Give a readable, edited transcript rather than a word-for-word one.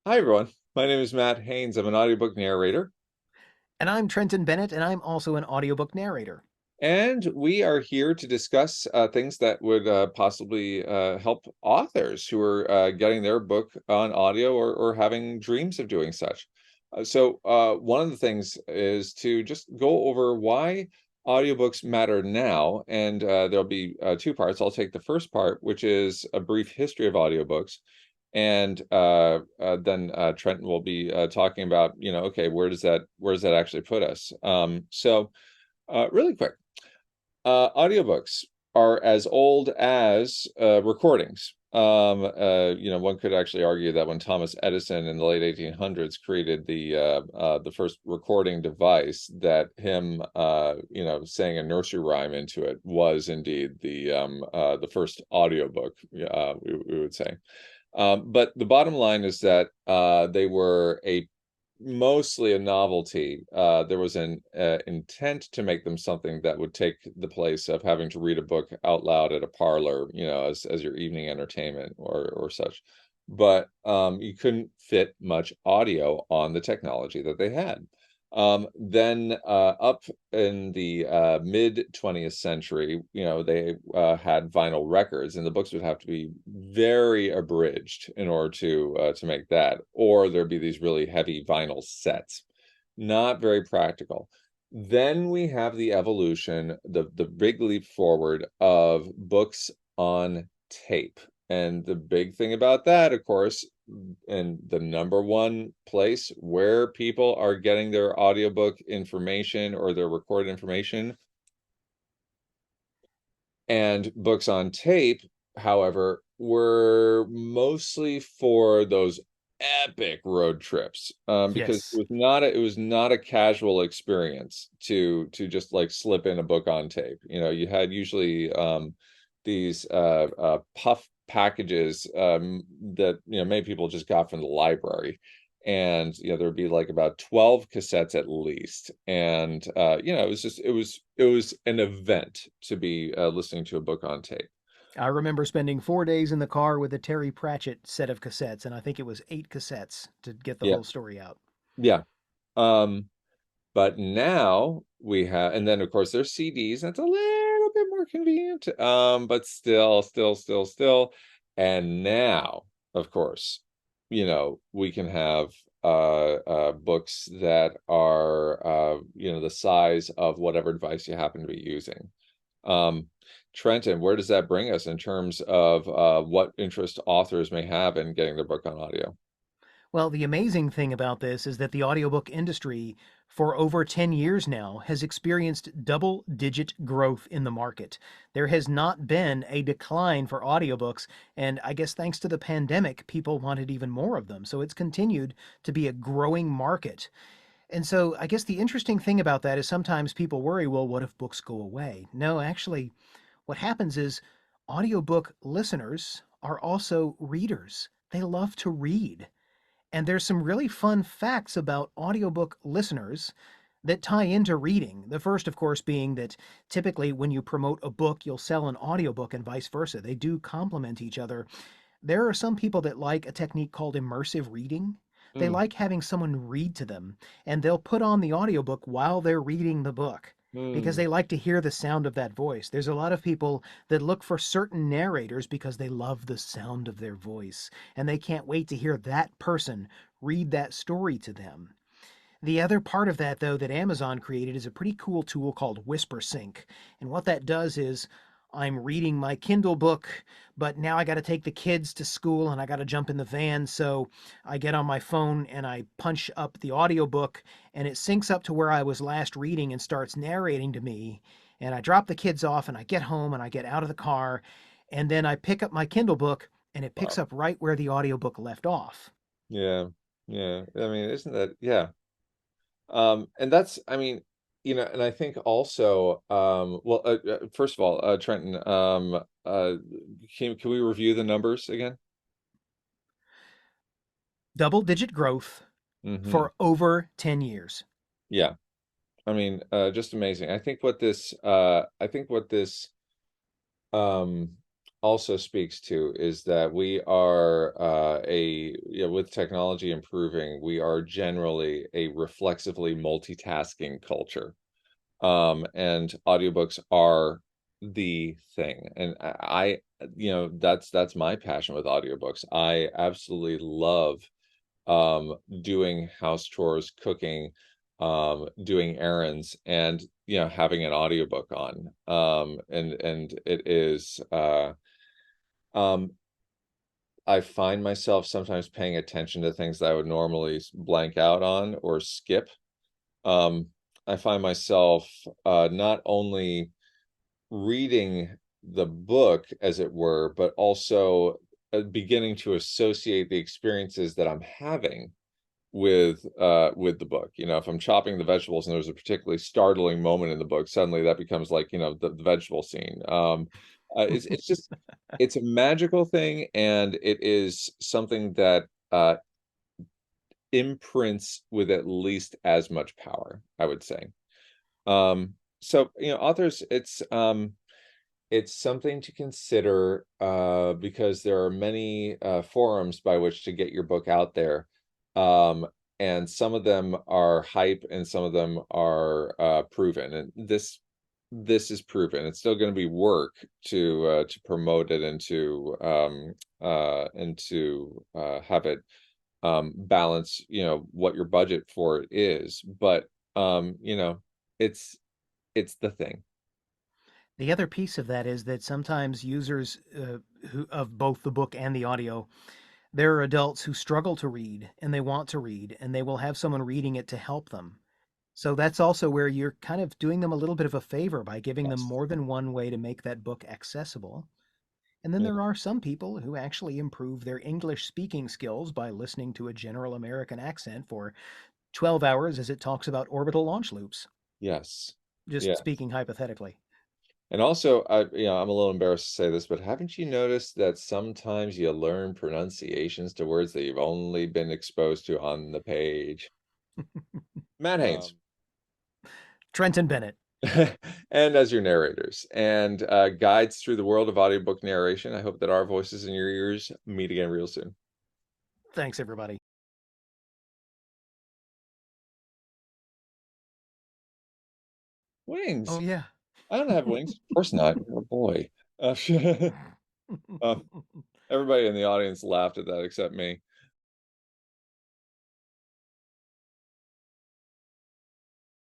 Hi, everyone. My name is Matt Haynes. I'm an audiobook narrator, And I'm Trenton Bennett, and I'm also an audiobook narrator. and we are here to discuss things that would possibly help authors who are getting their book on audio or having dreams of doing such. One of the things is to just go over why audiobooks matter now, and there'll be two parts. I'll take the first part, which is a brief history of audiobooks. And then Trenton will be talking about, okay, where does that actually put us? Really quick, audiobooks are as old as recordings. One could actually argue that when Thomas Edison in the late 1800s created the first recording device, that him, saying a nursery rhyme into it was indeed the first audiobook, we would say. But the bottom line is that they were a mostly a novelty. There was an intent to make them something that would take the place of having to read a book out loud at a parlor, as your evening entertainment or such. But you couldn't fit much audio on the technology that they had. Then up in the mid 20th century, they had vinyl records, and the books would have to be very abridged in order to make that, or there'd be these really heavy vinyl sets. Not very practical. Then we have the evolution, the big leap forward of books on tape. And the big thing about that, of course, and the number one place where people are getting their audiobook information or their recorded information and books on tape, however, were mostly for those epic road trips, because Yes. it was not a casual experience to just like slip in a book on tape. You had usually these puff packages that many people just got from the library, and there'd be like about 12 cassettes at least, and it was an event to be listening to a book on tape. I remember spending 4 days in the car with a Terry Pratchett set of cassettes, and I think it was 8 cassettes to get the Yeah, whole story out. yeah. um but now we have, and then of course there's CDs, and it's a little bit more convenient, but still, and now, of course, we can have books that are the size of whatever device you happen to be using. um Trenton, where does that bring us in terms of what interest authors may have in getting their book on audio? Well, the amazing thing about this is that the audiobook industry for over 10 years now has experienced double-digit growth in the market. There has not been a decline for audiobooks, and I guess thanks to the pandemic, people wanted even more of them. So it's continued to be a growing market. And so I guess the interesting thing about that is sometimes people worry, well, what if books go away? No, actually, what happens is audiobook listeners are also readers. They love to read. And there's some really fun facts about audiobook listeners that tie into reading. The first, of course, being that typically when you promote a book, you'll sell an audiobook and vice versa. They do complement each other. There are some people that like a technique called immersive reading. They Mm, like having someone read to them, and they'll put on the audiobook while they're reading the book because mm. they like to hear the sound of that voice. There's a lot of people that look for certain narrators because they love the sound of their voice, and they can't wait to hear that person read that story to them. The other part of that, though, that Amazon created is a pretty cool tool called Whisper Sync. And what that does is I'm reading my Kindle book, but now I got to take the kids to school and I got to jump in the van. So I get on my phone and I punch up the audiobook and it syncs up to where I was last reading and starts narrating to me. And I drop the kids off and I get home and I get out of the car and then I pick up my Kindle book and it picks Wow. up right where the audiobook left off. Yeah, yeah. I mean, isn't that, yeah. And that's, I mean, and I think also, well, first of all, Trenton, can we review the numbers again? Double digit growth Hmm. for over 10 years. Yeah. I mean, just amazing. I think what this, um, also speaks to is that we are with technology improving, we are generally a reflexively multitasking culture. And audiobooks are the thing. And that's my passion with audiobooks. I absolutely love doing house chores, cooking, doing errands, and having an audiobook on. And it is um I find myself sometimes paying attention to things that I would normally blank out on or skip. um, I find myself not only reading the book, as it were, but also beginning to associate the experiences that I'm having with the book. If I'm chopping the vegetables and there's a particularly startling moment in the book, suddenly that becomes like, the vegetable scene. It's just it's a magical thing, and it is something that imprints with at least as much power, I would say. So, authors, it's something to consider, because there are many forums by which to get your book out there. Um, and some of them are hype and some of them are proven. And this is proven. It's still going to be work to promote it and to have it balance, what your budget for it is. But it's it's the thing. The other piece of that is that sometimes users who of both the book and the audio, there are adults who struggle to read and they want to read, and they will have someone reading it to help them. So that's also where you're kind of doing them a little bit of a favor by giving them Yes. more than one way to make that book accessible. And then Yeah. there are some people who actually improve their English speaking skills by listening to a general American accent for 12 hours as it talks about orbital launch loops, Yes. just Yeah. speaking hypothetically. And also, I'm a little embarrassed to say this, but haven't you noticed that sometimes you learn pronunciations to words that you've only been exposed to on the page? Matt Haynes. Trenton Bennett. And as your narrators and guides through the world of audiobook narration, I hope that our voices in your ears meet again real soon. Thanks, everybody. Oh, Wings. yeah. I don't have wings. Of course not. You're a boy. Uh, uh, everybody in the audience laughed at that except me.